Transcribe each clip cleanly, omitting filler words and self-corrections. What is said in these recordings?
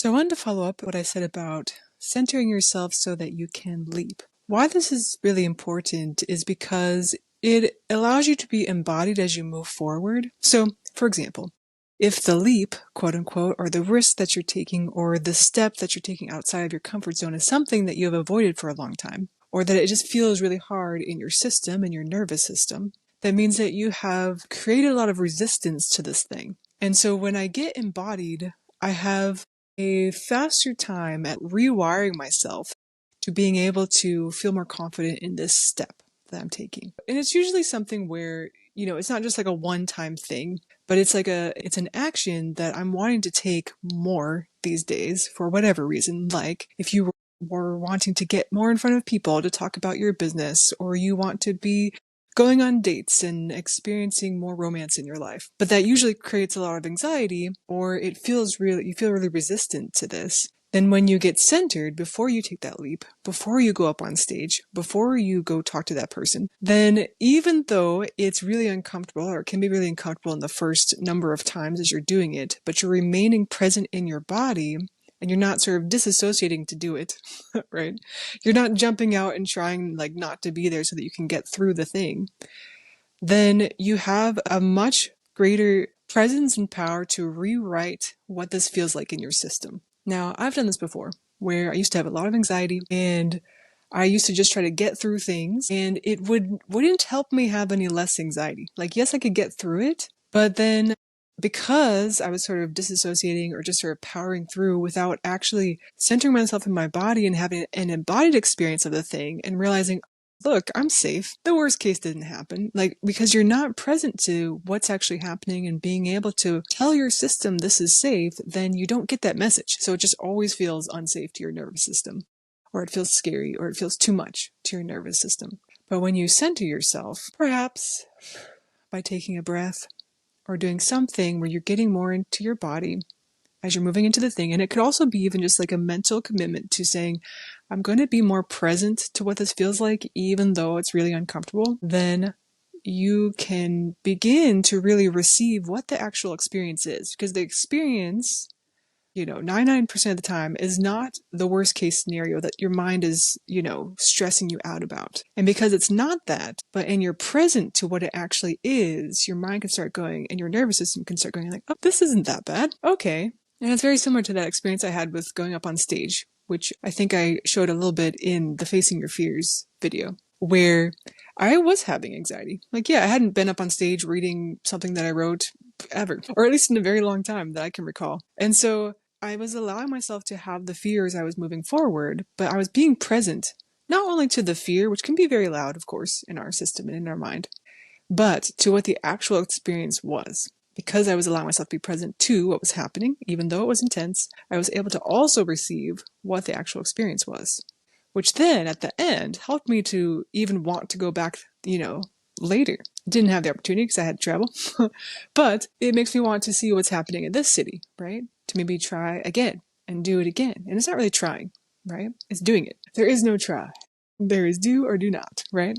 So I wanted to follow up what I said about centering yourself so that you can leap. Why this is really important is because it allows you to be embodied as you move forward. So, for example, if the leap, quote unquote, or the risk that you're taking or the step that you're taking outside of your comfort zone is something that you have avoided for a long time, or that it just feels really hard in your system, in your nervous system, that means that you have created a lot of resistance to this thing. And so when I get embodied, I have a faster time at rewiring myself to being able to feel more confident in this step that I'm taking. And it's usually something where, it's not just like a one-time thing, but it's an action that I'm wanting to take more these days for whatever reason. Like if you were wanting to get more in front of people to talk about your business, or you want to be going on dates and experiencing more romance in your life. But that usually creates a lot of anxiety, or you feel really resistant to this. Then when you get centered before you take that leap, before you go up on stage, before you go talk to that person, then even though it's really uncomfortable, or it can be really uncomfortable in the first number of times as you're doing it, but you're remaining present in your body, and you're not sort of disassociating to do it, right? You're not jumping out and trying not to be there so that you can get through the thing. Then you have a much greater presence and power to rewrite what this feels like in your system. Now, I've done this before, where I used to have a lot of anxiety, and I used to just try to get through things, and it wouldn't help me have any less anxiety. Yes, I could get through it, but then because I was sort of disassociating or just sort of powering through without actually centering myself in my body and having an embodied experience of the thing and realizing, look, I'm safe. The worst case didn't happen. Because you're not present to what's actually happening and being able to tell your system this is safe, then you don't get that message. So it just always feels unsafe to your nervous system, or it feels scary, or it feels too much to your nervous system. But when you center yourself, perhaps by taking a breath, or doing something where you're getting more into your body as you're moving into the thing. And it could also be even just a mental commitment to saying, I'm going to be more present to what this feels like, even though it's really uncomfortable. Then you can begin to really receive what the actual experience is. Because the experience, 99% of the time is not the worst case scenario that your mind is, stressing you out about. And because it's not that, but and you're present to what it actually is, your mind can start going and your nervous system can start going oh, this isn't that bad. Okay. And it's very similar to that experience I had with going up on stage, which I think I showed a little bit in the Facing Your Fears video, where I was having anxiety. I hadn't been up on stage reading something that I wrote ever, or at least in a very long time that I can recall. And so I was allowing myself to have the fear as I was moving forward, but I was being present, not only to the fear, which can be very loud, of course, in our system and in our mind, but to what the actual experience was. Because I was allowing myself to be present to what was happening, even though it was intense, I was able to also receive what the actual experience was, which then at the end helped me to even want to go back, later. Didn't have the opportunity because I had to travel, but it makes me want to see what's happening in this city, right? To maybe try again and do it again. And it's not really trying, right? It's doing it. There is no try. There is do or do not, right?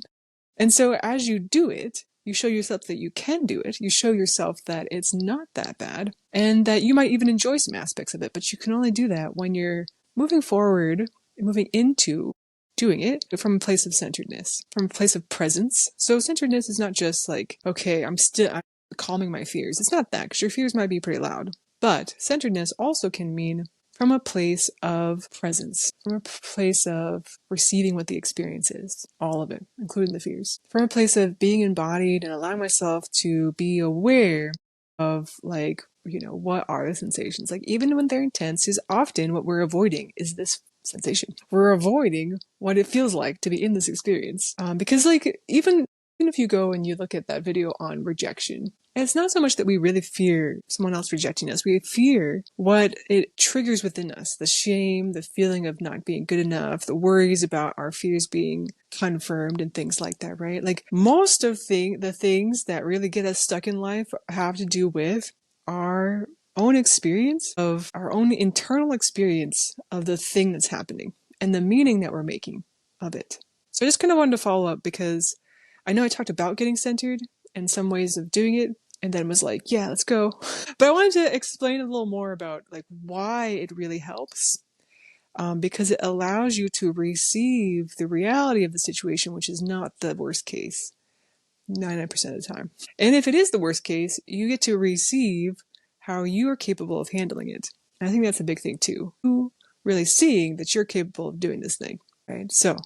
And so as you do it, you show yourself that you can do it. You show yourself that it's not that bad and that you might even enjoy some aspects of it, but you can only do that when you're moving forward, moving into doing it from a place of centeredness, from a place of presence. So centeredness is not just okay, I'm calming my fears. It's not that, because your fears might be pretty loud. But centeredness also can mean from a place of presence, from a place of receiving what the experience is, all of it, including the fears. From a place of being embodied and allowing myself to be aware of what are the sensations? Even when they're intense, is often what we're avoiding is this sensation. We're avoiding what it feels like to be in this experience. Because even if you go and you look at that video on rejection, it's not so much that we really fear someone else rejecting us. We fear what it triggers within us. The shame, the feeling of not being good enough, the worries about our fears being confirmed and things like that, right? Most of the things that really get us stuck in life have to do with our own experience, of our own internal experience of the thing that's happening and the meaning that we're making of it. So I just kind of wanted to follow up because I know I talked about getting centered and some ways of doing it, and then was like, yeah, let's go. But I wanted to explain a little more about like why it really helps. Because it allows you to receive the reality of the situation, which is not the worst case 99% of the time. And if it is the worst case, you get to receive how you are capable of handling it. And I think that's a big thing too. Really seeing that you're capable of doing this thing, right? So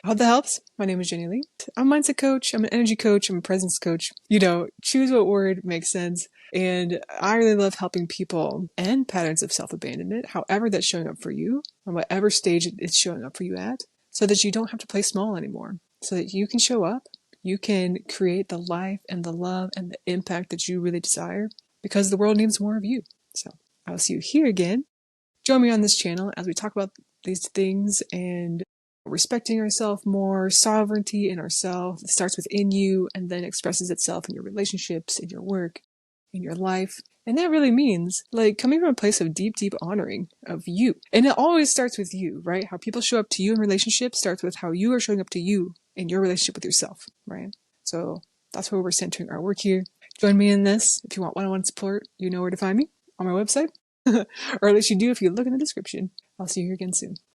I hope that helps. My name is Jennilee. I'm a mindset coach. I'm an energy coach. I'm a presence coach. Choose what word makes sense. And I really love helping people end patterns of self-abandonment, however that's showing up for you, on whatever stage it's showing up for you at, so that you don't have to play small anymore, so that you can show up, you can create the life and the love and the impact that you really desire, because the world needs more of you. So I'll see you here again. Join me on this channel as we talk about these things and respecting ourselves more, sovereignty in ourselves. It starts within you and then expresses itself in your relationships, in your work, in your life. And that really means like coming from a place of deep, deep honoring of you. And it always starts with you, right? How people show up to you in relationships starts with how you are showing up to you in your relationship with yourself, right? So that's where we're centering our work here. Join me in this. If you want one-on-one support, you know where to find me on my website. Or at least you do if you look in the description. I'll see you again soon.